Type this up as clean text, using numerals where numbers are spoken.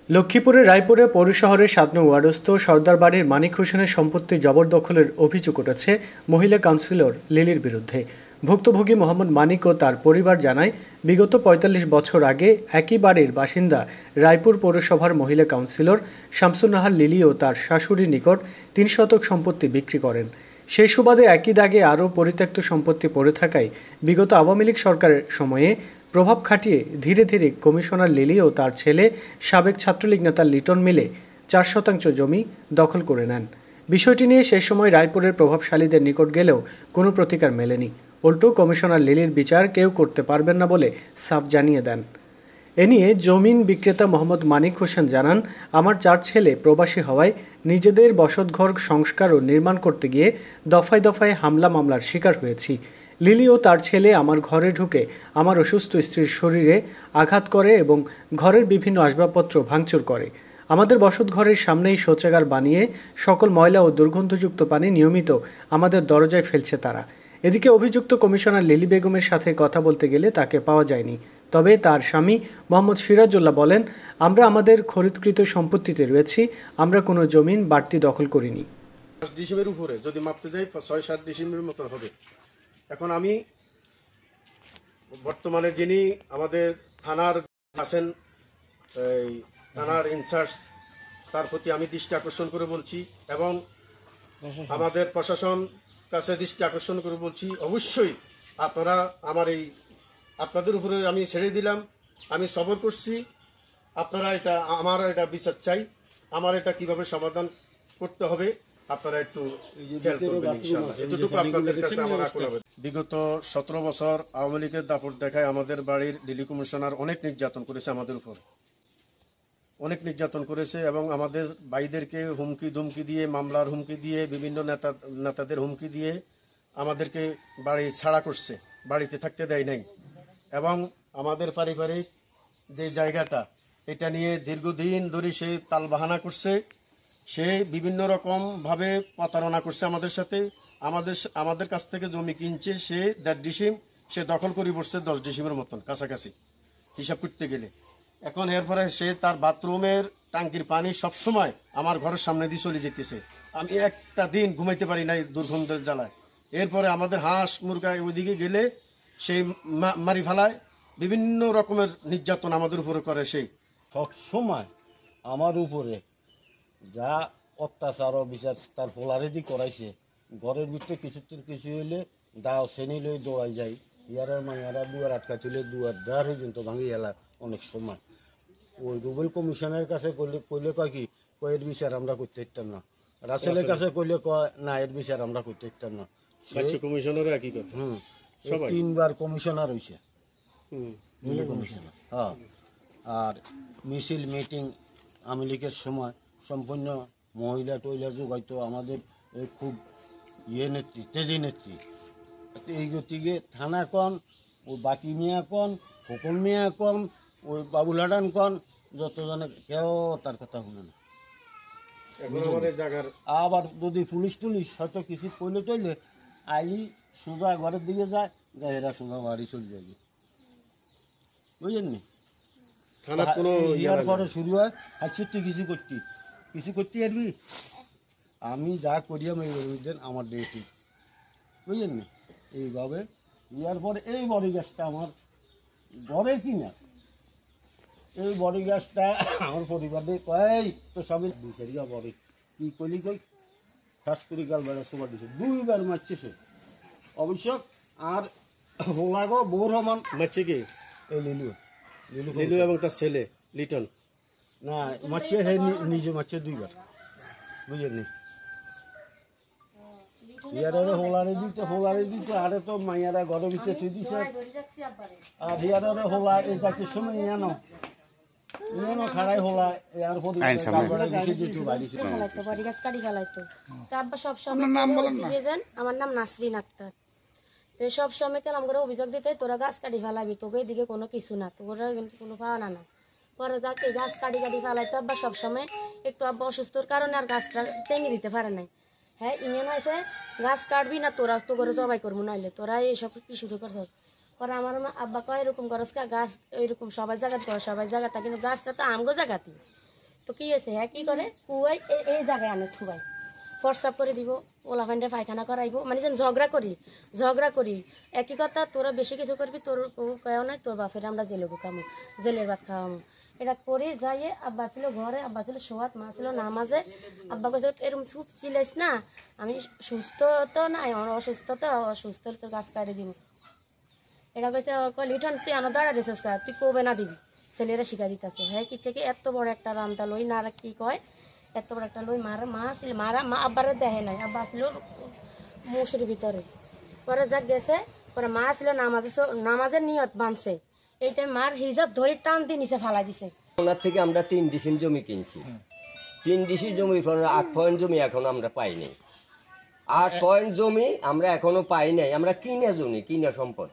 লক্ষ্মীপুরের রায়পুরে পৌর শহরের ৭ নং ওয়ার্ডস্থ সর্দার বাড়ির মানিক হোসেনের সম্পত্তি জবরদখলের অভিযোগ উঠেছে মহিলা কাউন্সিলর লিলির বিরুদ্ধে। ভুক্তভোগী মোহাম্মদ মানিক ও তার পরিবার জানায়, বিগত ৪৫ বছর আগে একই বাড়ির বাসিন্দা রায়পুর পৌরসভার মহিলা কাউন্সিলর শামসুন নাহার লিলি ও তার শাশুড়ির নিকট ৩ শতক সম্পত্তি বিক্রি করেন। সেই সুবাদে একই দাগে আরও পরিত্যক্ত সম্পত্তি পড়ে থাকায় বিগত আওয়ামী লীগ সরকারের সময়ে প্রভাব খাটিয়ে ধীরে ধীরে কমিশনার লিলি ও তার ছেলে সাবেক ছাত্রলীগ নেতা লিটন মিলে ৪ শতাংশ জমি দখল করে নেন। বিষয়টি নিয়ে সেই সময় রায়পুরের প্রভাবশালীদের নিকট গেলেও কোনো প্রতিকার মেলেনি। উল্টো কমিশনার লিলির বিচার কেউ করতে পারবেন না বলে সাফ জানিয়ে দেন। এ নিয়ে জমিন বিক্রেতা মোহাম্মদ মানিক হোসেন জানান, আমার ৪ ছেলে প্রবাসী হওয়ায় নিজেদের বসতঘর সংস্কার ও নির্মাণ করতে গিয়ে দফায় দফায় হামলা মামলার শিকার হয়েছি। লিলি ও তার ছেলে আমার ঘরে ঢুকে আমার অসুস্থ স্ত্রীর শরীরে আঘাত করে এবং ঘরের বিভিন্ন আসবাবপত্র ভাঙচুর করে। আমাদের বসতঘরের সামনেই শৌচাগার বানিয়ে সকল ময়লা ও দুর্গন্ধযুক্ত পানি নিয়মিত আমাদের দরজায় ফেলছে তারা। এদিকে অভিযুক্ত কমিশনার লিলি বেগমের সাথে কথা বলতে গেলে তাকে পাওয়া যায়নি। তবে তার স্বামী মোহাম্মদ সিরাজুল্লাহ বলেন, আমরা আমাদের খরিদকৃত সম্পত্তিতে রয়েছি, আমরা কোনো জমিন বাড়তি দখল করিনি। ডিসিমের উপরে যদি মাপতে যাই ৬-৭ ডিসিমের মতো হবে। এখন আমি বর্তমানে যিনি আমাদের থানার আছেন, এই থানার ইনচার্জ, তার প্রতি আমি দৃষ্টি আকর্ষণ করে বলছি এবং আমাদের প্রশাসন কাছে দৃষ্টি আকর্ষণ করে বলছি, অবশ্যই আপনারা আপনাদের উপরে আমি ছেড়ে দিলাম, আমি সবর করছি, আপনারা আমার এটা বিচার চাই, আমার এটা কিভাবে সমাধান করতে হবে আপনারা একটু খেয়াল করবেন ইনশাআল্লাহ। এতটুকু আপনাদের কাছে আমার আকুল হবে। বিগত ১৭ বছর আওয়ামী লীগের দাপট দেখায় আমাদের বাড়ির ডিলি কমিশনার অনেক নির্যাতন করেছে, আমাদের উপর অনেক নির্যাতন করেছে এবং আমাদের ভাইদেরকে হুমকি ধুমকি দিয়ে, মামলার হুমকি দিয়ে, বিভিন্ন নেতাদের হুমকি দিয়ে আমাদেরকে বাড়ি ছাড়া করছে, বাড়িতে থাকতে দেয় নাই। এবং আমাদের পারিবারিক যে জায়গাটা, এটা নিয়ে দীর্ঘদিন ধরে সে তালবাহানা করছে, সে বিভিন্ন রকমভাবে প্রতারণা করছে আমাদের সাথে। আমাদের কাছ থেকে জমি কিনছে সে ১.৫ ডিসিম, সে দখল করে বসছে ১০ ডিসিমের মতন কাছাকাছি হিসাব করতে গেলে। এখন এরপরে সে তার বাথরুমের ট্যাঙ্কির পানি সবসময় আমার ঘরের সামনে দিয়ে চলে যেতেছে। আমি একটা দিন ঘুমাইতে পারি নাই দুর্গন্ধের জ্বালায়। এরপরে আমাদের হাঁস মুরগা ওইদিকে গেলে সেই মারি ফেলায়, বিভিন্ন রকমের নির্যাতন আমাদের উপরে করে। সেই সবসময় আমার উপরে যা অত্যাচার ও বিচার তার পোলারেদি করাইছে, ঘরের ভিতরে কিছু হইলে দাও শ্রেণী লই দৌড়াই যাই, ইয়ারা মাইয়ারা দুয়ার আটকা চলে দুয়ার দ্বার পর্যন্ত ভাঙি এলা। অনেক সময় ওই রুবেল কমিশনের কাছে কইলে কয় কি, এর বিচার আমরা করতে পারতাম না। রাসেলের কাছে কইলে কয় না, এর বিচার আমরা করতে পারতাম না। কমিশনার একই কথা। ৩বার কমিশনার হয়েছে মিলি কমিশনার। হ্যাঁ, আর মিছিল মিটিং আওয়ামী লীগের সময় সম্পূর্ণ মহিলা টয়লা যোগাইতো আমাদের খুব নেত্রী, তেজি নেত্রী। এই গতিকে থানা কন, ওই বাকি মিয়া কন, খোকন মিয়া কন, ওই বাবুলাডান কন, যতজনে কেউ তার কথা শুনে না। আবার যদি পুলিশ টুলিশ হয়তো কিছু কইলে টইলে আইলি সোজা ঘরের দিকে যায়, এরা সোজা বাড়ি চলে যাবে, বুঝলেন নি? ইয়ার পরে শুরু হয়, আচ্ছা তুই কিছু করতে পারবি, আমি যা করি আমি বুঝলেন আমার ডিউটি, বুঝলেন নি? এইভাবে ইয়ার পরে এই বড়ি গাছটা আমার ঘরে কিনা, এই বড়ি গাছটা আমার পরিবারে কয় তো সবই বিচারিয়া বড়ি কি কলি কই ঠাস করি গাল বেড়া সবার দিছে, 2বার মারছে সে অবশ্য। আর হোলাগো বোর হমান মারছে কি? এই লিলু এবং তার ছেলে লিটন না মারছে, হে নিজে মারছে 2বার, বুঝলেন নি? ইয়ারে হোলারে দিতে আরে তো মাইয়ারা ঘরের ভিতরে থুই দিছে। আর ইয়ারে হোলা এই যাচ্ছে সময় ইয়ানো খাড়াই হোলা এর পর আমার নাম নাসরিন আক্তার। সব সময় কেলাম করে অভিযোগ দিতে, তোরা গাছ কাটি ফেলাবি, তোকে এদিকে কোনো কিছু না, তোরা কিন্তু কোনো পাওনা না। পরে তাকে গাছ কাটি ফেলাইতো আব্বা সবসময় একটু আব্বা অসুস্থর কারণে আর গাছটা টেনে দিতে পারে নাই। হ্যাঁ, ইমেন হয়েছে গাছ কাটবি না, তোরা তো করে জবাই করবো, নাইলে তোরা এইসব কি শুরু করছ। পরে আমার আব্বা কয় এরকম করস কা, গাছ এরকম সবাই জায়গাতে করে, সবাই জায়গাটা কিন্তু গাছটা তো আমগো জায়গাতে, তো কি হয়েছে হ্যাঁ কি করে কুয়াই এই জায়গায় আনে থুবাই ফরসাপ করে দিব ওলা ফ্যান্ডে পায়খানা করাইব মানে যেন ঝগড়া করি একই কথা তোরা বেশি কিছু করবি তোর কেউ নাই তোর বাপের আমরা জেলে ঢুকামো জেলের ভাত খাওয়ামো এটা করে যাইয়ে আব্বা ছিল ঘরে আব্বা ছিল সোয়াত মা ছিল নামাজে আব্বা কাছে এরকম চুপ ছিলিস না আমি সুস্থ তো নাই অসুস্থ তোর গাছ কাটে দিব এটা কইছে লিটন তুই আনো দাঁড়া রেছিস কা তুই কবে না দিবি ছেলেরা শিখা দিতেছে হ্যাঁ কিচ্ছে কি এত বড় একটা রামতা লই না কি কয় এত বড় একটা লই মা ছিল মা আব্বারে দেখে নাই আব্বা ছিল মুসের ভিতরে পরে যা গেছে পরে মা ছিল নামাজের নিয়ত বাঁধছে এই টাইম মার হিজাব ধরে টান দিয়ে নিচে ফালাই দিছে ওনার থেকে আমরা 3 ডিসিম জমি কিনছি 3 ডিসি জমি 8 পয়েন্ট জমি এখন আমরা পাই নাই 8 পয়েন্ট জমি আমরা এখনো পাই নাই আমরা কিনা জমি কিনা সম্পদ